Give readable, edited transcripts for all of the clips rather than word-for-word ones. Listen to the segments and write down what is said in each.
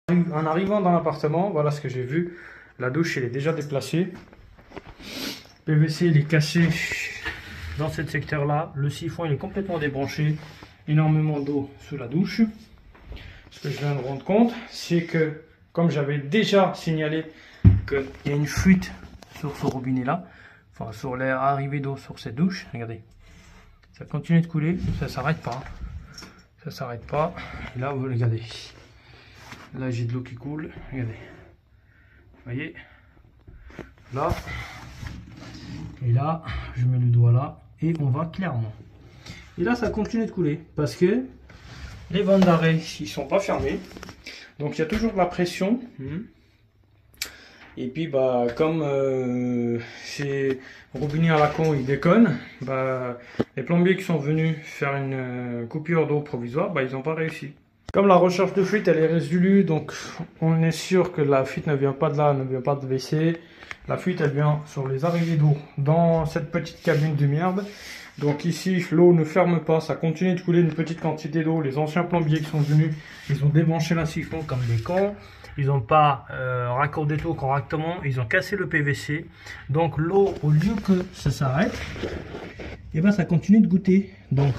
En arrivant dans l'appartement, voilà ce que j'ai vu. La douche, elle est déjà déplacée. PVC, il est cassé dans ce secteur-là. Le siphon, il est complètement débranché. Énormément d'eau sous la douche. Ce que je viens de rendre compte, c'est que, comme j'avais déjà signalé qu'il y a une fuite sur ce robinet-là, enfin sur l'air arrivé d'eau sur cette douche, regardez. Ça continue de couler, ça s'arrête pas. Ça s'arrête pas. Et là, vous regardez. Là, j'ai de l'eau qui coule. Regardez. Vous voyez. Là. Et là, je mets le doigt là. Et on va clairement. Et là, ça continue de couler. Parce que les vannes d'arrêt, ils sont pas fermés. Donc, il y a toujours de la pression. Et puis, bah, comme ces robinets à la con, ils déconnent, bah, les plombiers qui sont venus faire une coupure d'eau provisoire, bah, ils n'ont pas réussi. Comme la recherche de fuite, elle est résolue, donc on est sûr que la fuite ne vient pas de là, ne vient pas de WC. La fuite, elle vient sur les arrivées d'eau dans cette petite cabine de merde. Donc ici, l'eau ne ferme pas, ça continue de couler une petite quantité d'eau. Les anciens plombiers qui sont venus, ils ont débranché la siphon comme des cons. Ils n'ont pas raccordé l'eau correctement, ils ont cassé le PVC. Donc l'eau, au lieu que ça s'arrête, et ben ça continue de goûter. Donc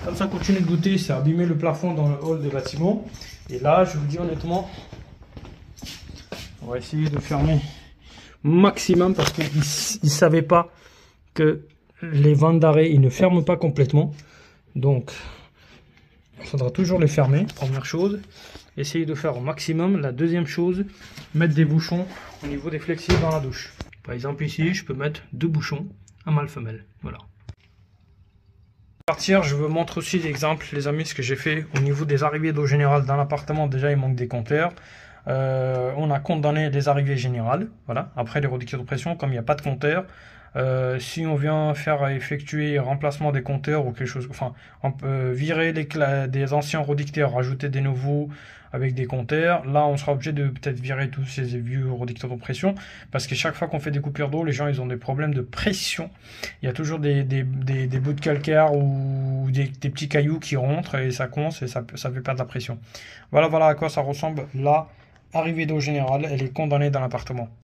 comme ça continue de goûter, ça a abîmé le plafond dans le hall des bâtiments. Et là, je vous dis honnêtement, on va essayer de fermer maximum parce qu'ils ne savaient pas que les vannes d'arrêt, ils ne ferment pas complètement. Donc il faudra toujours les fermer, première chose. Essayez de faire au maximum. La deuxième chose, mettre des bouchons au niveau des flexibles dans la douche. Par exemple ici, je peux mettre 2 bouchons à mâle femelle. Voilà. Pour partir, je vous montre aussi l'exemple, les amis, ce que j'ai fait au niveau des arrivées d'eau générale dans l'appartement. Déjà, il manque des compteurs. On a condamné les arrivées générales. Voilà. Après les réducteurs de pression, comme il n'y a pas de compteur, si on vient faire effectuer remplacement des compteurs ou quelque chose, enfin, on peut virer des anciens réducteurs, rajouter des nouveaux avec des compteurs. Là, on sera obligé de peut-être virer tous ces vieux réducteurs de pression parce que chaque fois qu'on fait des coupures d'eau, les gens ils ont des problèmes de pression. Il y a toujours des bouts de calcaire ou des petits cailloux qui rentrent et ça coince et ça fait perdre la pression. Voilà à quoi ça ressemble. Là, arrivée d'eau générale, elle est condamnée dans l'appartement.